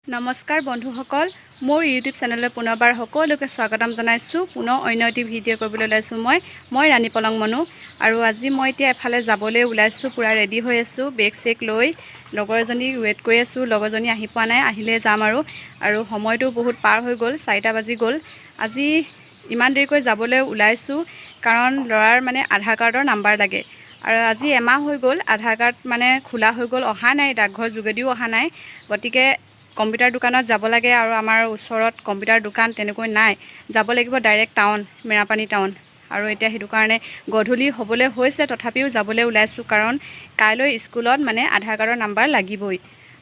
নমস্কাৰ বন্ধুসকল, মোৰ ইউটিউব চেনেললৈ পুনৰবাৰ সকলোকে স্বাগতম জনাইছোঁ। পুনৰ অন্য এটি ভিডিঅ' কৰিবলৈ ওলাইছোঁ মই ৰাণী পলং মনু। আৰু আজি মই এতিয়া এফালে যাবলৈ ওলাইছোঁ, পূৰা ৰেডি হৈ আছোঁ, বেগ চেক লৈ। লগৰ এজনী ৱেইট কৰি আছোঁ, লগৰজনী আহি পোৱা নাই, আহিলে যাম আৰু সময়টো বহুত পাৰ হৈ গ'ল, 4টা বাজি গ'ল। আজি ইমান দেৰিকৈ যাবলৈ ওলাইছোঁ কাৰণ ল'ৰাৰ মানে আধাৰ কাৰ্ডৰ নাম্বাৰ লাগে। আৰু আজি এমাহ হৈ গ'ল, আধাৰ কাৰ্ড মানে খোলা হৈ গ'ল, অহা নাই, ডাকঘৰ যোগেদিও অহা নাই। গতিকে কম্পিউটাৰ দোকানত যাব লাগে আৰু আমাৰ ওচৰত কম্পিউটাৰ দোকান তেনেকৈ নাই, যাব লাগিব ডাইৰেক্ট টাউন, মেৰাপানী টাউন। আৰু এতিয়া সেইটো কাৰণে গধূলি হ'বলৈ হৈছে, তথাপিও যাবলৈ ওলাইছোঁ কাৰণ কাইলৈ স্কুলত মানে আধাৰ কাৰ্ডৰ নাম্বাৰ লাগিবই।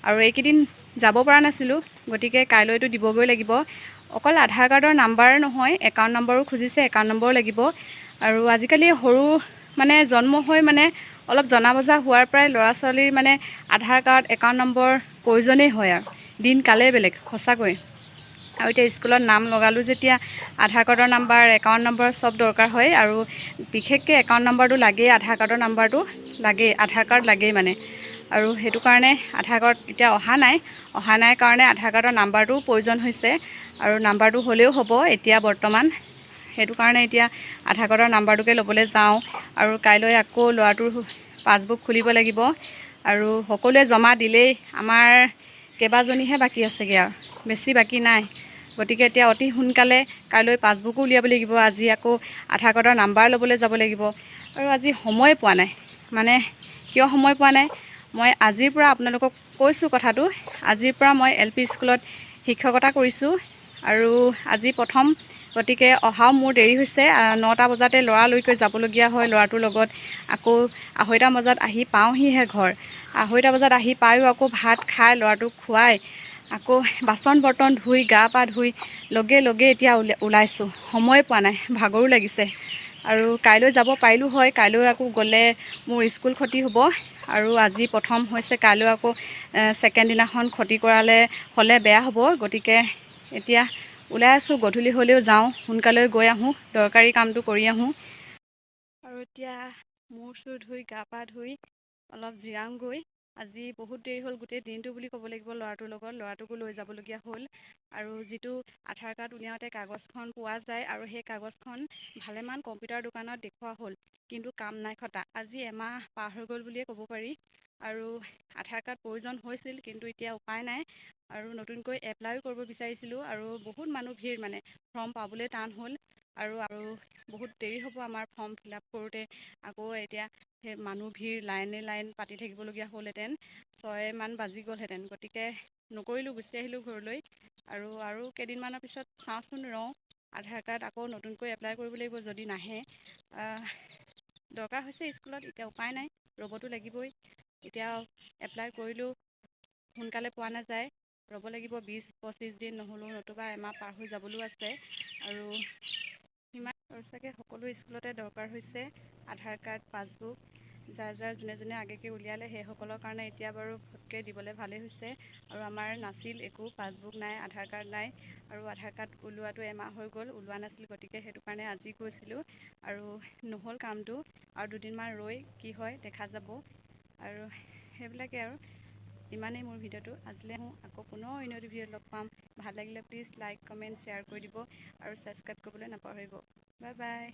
আৰু এইকেইদিন যাব পৰা নাছিলোঁ, গতিকে কাইলৈতো দিবগৈ লাগিব। অকল আধাৰ কাৰ্ডৰ নাম্বাৰ নহয়, একাউণ্ট নম্বৰো খুজিছে, একাউণ্ট নম্বৰো লাগিব। আৰু আজিকালি সৰু মানে জন্ম হৈ মানে অলপ জনা বুজা হোৱাৰ পৰাই ল'ৰা ছোৱালীৰ মানে আধাৰ কাৰ্ড, একাউণ্ট নম্বৰ প্ৰয়োজনেই হয় আৰু দিন কালেই বেলেগ সঁচাকৈ। আৰু এতিয়া স্কুলত নাম লগালোঁ যেতিয়া আধাৰ কাৰ্ডৰ নাম্বাৰ, একাউণ্ট নম্বৰ চব দৰকাৰ হয়। আৰু বিশেষকৈ একাউণ্ট নম্বৰটো লাগেই, আধাৰ কাৰ্ডৰ নাম্বাৰটো লাগেই, আধাৰ কাৰ্ড লাগেই মানে। আৰু সেইটো কাৰণে আধাৰ কাৰ্ড এতিয়া অহা নাই কাৰণে আধাৰ কাৰ্ডৰ নাম্বাৰটোও প্ৰয়োজন হৈছে। আৰু নাম্বাৰটো হ'লেও হ'ব এতিয়া বৰ্তমান, সেইটো কাৰণে এতিয়া আধাৰ কাৰ্ডৰ নাম্বাৰটোকে ল'বলৈ যাওঁ। আৰু কাইলৈ আকৌ ল'ৰাটোৰ পাছবুক খুলিব লাগিব। আৰু সকলোৱে জমা দিলেই, আমাৰ কেইবাজনীহে বাকী আছেগৈ, আৰু বেছি বাকী নাই। গতিকে এতিয়া অতি সোনকালে কাইলৈ পাছবুকো উলিয়াব লাগিব, আজি আকৌ আধাৰ কাৰ্ডৰ নাম্বাৰ ল'বলৈ যাব লাগিব। আৰু আজি সময় পোৱা নাই, মানে কিয় সময় পোৱা নাই, মই আজিৰ পৰা আপোনালোকক কৈছোঁ কথাটো। আজিৰ পৰা মই LP স্কুলত শিক্ষকতা কৰিছোঁ আৰু আজি প্ৰথম, গতিকে অহাও মোৰ দেৰি হৈছে। 9টা বজাতে ল'ৰালৈকে যাবলগীয়া হয়, ল'ৰাটোৰ লগত আকৌ 2:30 বজাত আহি পাওঁহিহে ঘৰ। 2:30 বজাত আহি পায়ো আকৌ ভাত খাই ল'ৰাটোক খুৱাই আকৌ বাচন বৰ্তন ধুই গা পা ধুই লগে এতিয়া ওলাইছোঁ। সময় পোৱা নাই, ভাগৰো লাগিছে। আৰু কাইলৈ যাব পাৰিলোঁ হয়, কাইলৈ আকৌ গ'লে মোৰ স্কুল ক্ষতি হ'ব। আৰু আজি প্ৰথম হৈছে, কাইলৈ আকৌ ছেকেণ্ড দিনাখন ক্ষতি হ'লে বেয়া হ'ব। গতিকে এতিয়া ওলাই আছোঁ, গধূলি হ'লেও যাওঁ, সোনকালে গৈ আহোঁ, দৰকাৰী কামটো কৰি আহোঁ। আৰু এতিয়া মূৰ চুৰ ধুই গা পা ধুই অলপ জিৰাওঁগৈ। আজি বহুত দেৰি হ'ল, গোটেই দিনটো বুলি ক'ব লাগিব ল'ৰাটোৰ লগত, ল'ৰাটোকো লৈ যাবলগীয়া হ'ল। আৰু যিটো আধাৰ কাৰ্ড উলিয়াওঁতে কাগজখন পোৱা যায়, আৰু সেই কাগজখন ভালেমান কম্পিউটাৰ দোকানত দেখুওৱা হ'ল, কিন্তু কাম নাই খটা। আজি এমাহ পাৰ হৈ গ'ল বুলিয়ে ক'ব পাৰি। আৰু আধাৰ কাৰ্ড প্ৰয়োজন হৈছিল, কিন্তু এতিয়া উপায় নাই। আৰু নতুনকৈ এপ্লাইও কৰিব বিচাৰিছিলোঁ, আৰু বহুত মানুহ ভিৰ, মানে ফৰ্ম পাবলৈ টান হ'ল। আৰু বহুত দেৰি হ'ব আমাৰ ফৰ্ম ফিল আপ কৰোঁতে। আকৌ এতিয়া সেই মানুহ ভিৰ, লাইন পাতি থাকিবলগীয়া হ'লহেঁতেন, 6 মান বাজি গ'লহেঁতেন। গতিকে নকৰিলোঁ, গুচি আহিলোঁ ঘৰলৈ। আৰু কেইদিনমানৰ পিছত চাওঁচোন, আধাৰ কাৰ্ড আকৌ নতুনকৈ এপ্লাই কৰিব লাগিব যদি নাহে। দৰকাৰ হৈছে স্কুলত, এতিয়া উপায় নাই, ৰ'বতো লাগিবই। এতিয়া এপ্লাই কৰিলেও সোনকালে পোৱা নাযায়, ৰ'ব লাগিব 20-25 দিন, নহ'লেও নতুবা এমাহ পাৰ হৈ যাবলৈও আছে। আৰু সিমান চাগে সকলো স্কুলতে দৰকাৰ হৈছে আধাৰ কাৰ্ড, পাছবুক। যাৰ যোনে আগেকৈ উলিয়ালে সেইসকলৰ কাৰণে এতিয়া বাৰু ফটকৈ দিবলৈ ভালেই হৈছে। আৰু আমাৰ নাছিল একো, পাছবুক নাই, আধাৰ কাৰ্ড নাই। আৰু আধাৰ কাৰ্ড ওলোৱাটো এমাহ হৈ গ'ল, ওলোৱা নাছিল। গতিকে সেইটো কাৰণে আজি গৈছিলোঁ, আৰু নহ'ল কামটো। আৰু দুদিনমান ৰৈ কি হয় দেখা যাব। আৰু সেইবিলাকে আৰু ইমানেই মোৰ ভিডিঅ'টো আজিলৈ। আকৌ পুনৰ অন্য এটা ভিডিঅ'ত লগ পাম। ভাল লাগিলে প্লিজ লাইক, কমেণ্ট, শ্বেয়াৰ কৰি দিব, আৰু ছাবস্ক্ৰাইব কৰিবলৈ নাপাহৰিব। Bye bye.